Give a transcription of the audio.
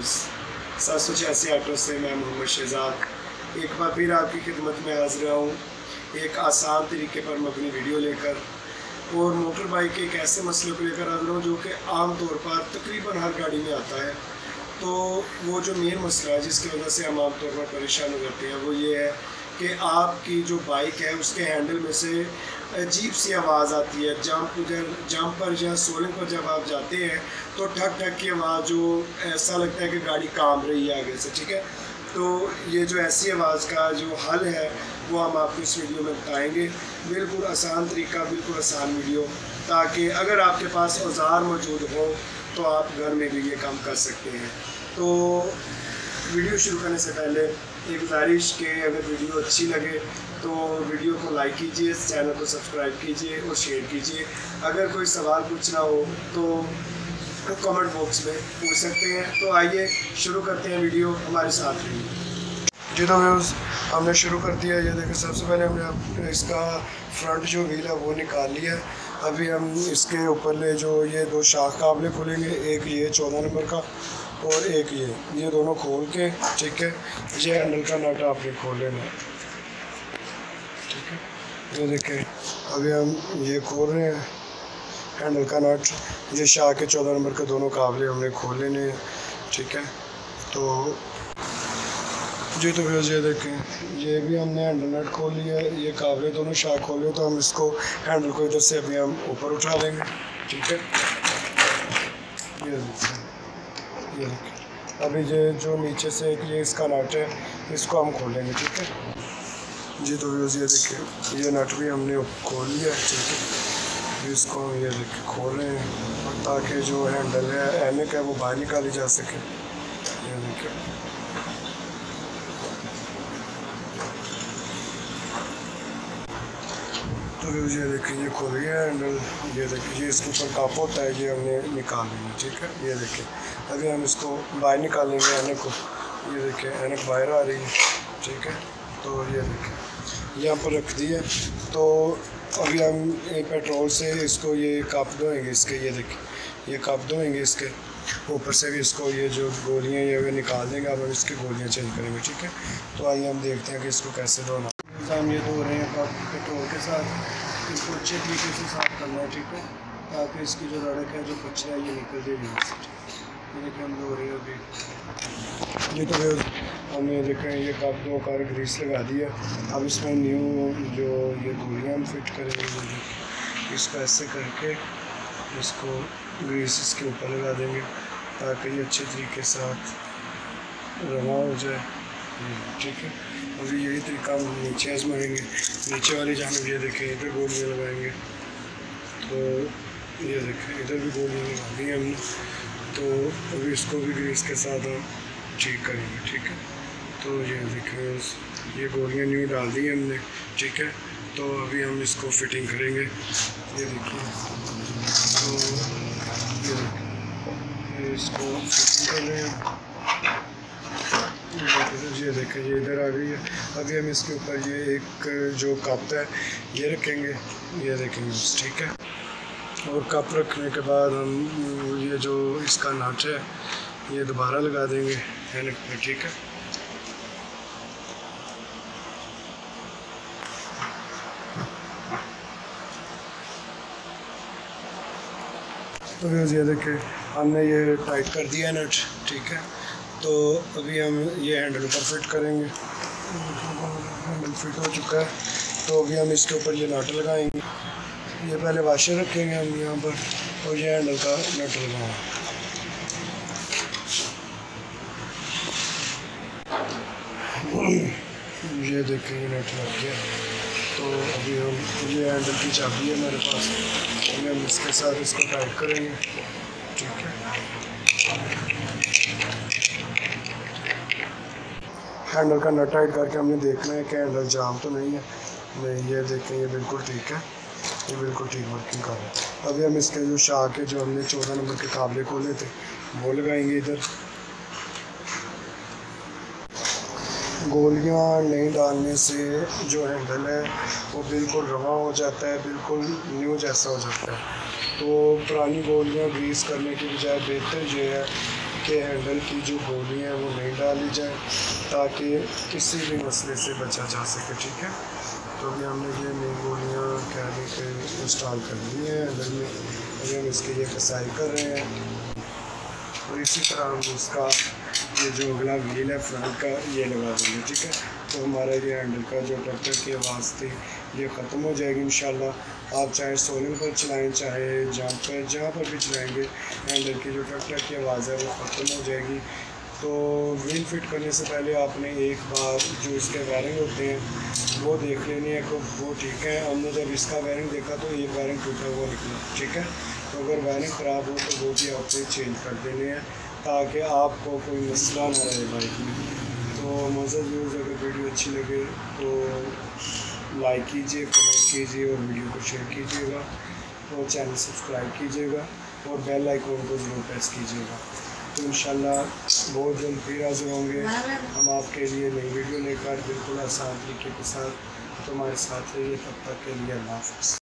Motors 786 auto से मैं मोहम्मद शहजाद एक बार फिर आपकी खिदमत में हाजिर हूँ एक आसान तरीके पर मैं अपनी वीडियो लेकर और मोटर बाइक के एक ऐसे मसले को लेकर हाजिर हूँ जो कि आम तौर पर तकरीबन हर गाड़ी में आता है। तो वो जो मेन मसला है जिसकी वजह से हम आम तौर पर परेशान हो जाते हैं वो ये है कि आपकी जो बाइक है उसके हैंडल में से अजीब सी आवाज़ आती है। जंप पर या सोलिंग पर जब आप जाते हैं तो ठक ठक की आवाज़ जो ऐसा लगता है कि गाड़ी काम रही है आगे से। ठीक है, तो ये जो ऐसी आवाज़ का जो हल है वो हम आपको इस वीडियो में बताएंगे। बिल्कुल आसान तरीका, बिल्कुल आसान वीडियो, ताकि अगर आपके पास औजार मौजूद हो तो आप घर में भी ये काम कर सकते हैं। तो वीडियो शुरू करने से पहले एक गुजारिश के अगर वीडियो अच्छी लगे तो वीडियो को लाइक कीजिए, चैनल को सब्सक्राइब कीजिए और शेयर कीजिए। अगर कोई सवाल पूछना हो तो कमेंट बॉक्स में पूछ सकते हैं। तो आइए शुरू करते हैं वीडियो, हमारे साथ रहिए। जी तो व्यूज़ हमने शुरू कर दिया। ये देखिए सबसे पहले हमने इसका फ्रंट जो व्हील है वो निकाल लिया है। अभी हम इसके ऊपर जो ये दो शाख काबले खोलेंगे, एक ये 14 नंबर का और एक ये दोनों खोल के, ठीक है, ये हैंडल का नट आपने खोल लेना है। ठीक है, ये देखिए अभी हम ये खोल रहे हैं हैंडल का नट। ये शाह के 14 नंबर के दोनों काबले हमने खोल लेने हैं। ठीक है, तो जी तो फिर ये देखें ये भी हमने हैंडल नट खोल लिया है, ये काबले दोनों शाह खोले। तो हम इसको हैंडल को इधर से अभी हम ऊपर उठा देंगे। ठीक है, ये देखिए अभी ये जो नीचे से ये इसका नट है इसको हम खोलेंगे। ठीक है जी, तो ये देखिए ये नट भी हमने खोल लिया है। ठीक है, इसको ये देखिए खोल रहे हैं ताकि जो हैंडल है एनक है वो बाहर निकाली जा सके। ये देखिए तो ये देखिए ये खोल गया हैंडल। ये देखिए ये इसके ऊपर काप होता है, ये हमने निकाल लेंगे। ठीक है, ये देखिए अभी हम इसको बाहर निकालेंगे एनक को। ये देखिए एनक बाहर आ रही है। ठीक है, तो ये देखिए यहाँ पर रख दिया। तो अभी हम पेट्रोल से इसको ये कप धोएंगे इसके। ये देखिए ये कप धोएंगे इसके ऊपर से भी इसको ये जो गोलियाँ ये निकाल देंगे। अब हम इसकी गोलियाँ चेंज करेंगे। ठीक है, तो आइए हम देखते हैं कि इसको कैसे धोना। हम ये धो रहे हैं कप पेट्रोल के साथ। इसको अच्छे तरीके से साफ़ करना है। ठीक है, ताकि इसकी जो रड़क है जो कचरा है ये निकल जाए यहाँ से। ये देखिए हम धो रहे हैं अभी। ये तो हमने देखें ये कप धोकर ग्रीस लगा दिया। अब इसमें न्यू जो ये गोलियाँ हम फिट करेंगे, इसको ऐसे करके इसको ग्रीस इसके ऊपर लगा देंगे ताकि ये अच्छे तरीके से साथ रवा हो जाए। ठीक है, अभी यही तरीका हम नीचे आजमाएंगे। नीचे वाली जानिब ये देखें इधर गोलियाँ लगाएंगे। तो ये देखें इधर भी गोलियाँ लगा दी हमने। तो अभी इसको भी ग्रीस के साथ हम ठीक करेंगे। ठीक है, तो ये देखें ये गोलियाँ न्यू डाल दी हमने। ठीक है, तो अभी हम इसको फिटिंग करेंगे। ये देखिए तो ये इसको फिटिंग कर रहे हैं। ये देखें ये इधर आ गई है। अभी हम इसके ऊपर ये एक जो कप है ये रखेंगे। ये देखेंगे। ठीक है, और कप रखने के बाद हम ये जो इसका नट है ये दोबारा लगा देंगे हैंडल पे। ठीक है, तो ये देखें हमने ये टाइट कर दिया नट। ठीक है, तो अभी हम ये हैंडल ऊपर फिट करेंगे। हैंडल फिट हो चुका है, तो अभी हम इसके ऊपर ये नट लगाएंगे। ये पहले वाशर रखेंगे हम यहाँ पर और ये हैंडल का नट लगाएंगे। ये देखिए ये नट लग गया। तो अभी हम ये हैंडल की चाबी है मेरे पास, अभी हम इसके साथ इसको टाइट करेंगे। ठीक है, हैंडल का नट टाइट करके हमने देखना है कि हैंडल जाम तो नहीं है। नहीं, ये देखें ये बिल्कुल ठीक है, ये बिल्कुल ठीक वर्किंग कर रहा है। अभी हम इसके जो शाह के जो हमने 14 नंबर के काबले खोले थे वो लगाएंगे इधर। गोलियां नहीं डालने से जो हैंडल है वो बिल्कुल रवा हो जाता है, बिल्कुल न्यू जैसा हो जाता है। तो पुरानी गोलियां ग्रीस करने के बजाय बेहतर ये है के हैंडल की जो गोली है वो नहीं डाली जाए ताकि किसी भी मसले से बचा जा सके। ठीक है, तो अभी हमने ये नई गोलियाँ कहने के इंस्टॉल कर ली हैं हैंडल में। अभी हम इसके ये कसाई कर रहे हैं और इसी तरह हम इसका ये जो अगला व्हील है फ्रंट का ये लगा देंगे। ठीक है, तो हमारा ये हैंडल का जो ट्रैक्टर की आवाज़ थी ये ख़त्म हो जाएगी इंशाल्लाह। आप चाहे सोलिंग पर चलाएं चाहे जहाँ पर भी चलाएंगे हैंडल की जो ट्रैक्टर की आवाज़ है वो ख़त्म हो जाएगी। तो व्हील फिट करने से पहले आपने एक बार जो इसके वायरिंग होते हैं वो देख लेनी है कि वो ठीक है। हमने जब इसका वायरिंग देखा तो एक वायरिंग टूटा हुआ निकला। ठीक है, तो अगर वायरिंग ख़राब हो तो वो भी आपको चेंज कर देने हैं ताकि आपको कोई मसला ना रहे बाइक में। तो मज़ा व्यूज़ अगर वीडियो अच्छी लगे तो लाइक कीजिए, कमेंट कीजिए और वीडियो को शेयर कीजिएगा और चैनल सब्सक्राइब कीजिएगा और बेल आइकन को ज़रूर प्रेस कीजिएगा। तो इंशाल्लाह बहुत जल्द फिर हाजिर होंगे हम आपके लिए नई वीडियो लेकर बिल्कुल आसान तरीके के साथ। तो हमारे साथ रहिए, तब तक के लिए अल्लाह हाफ़िज़।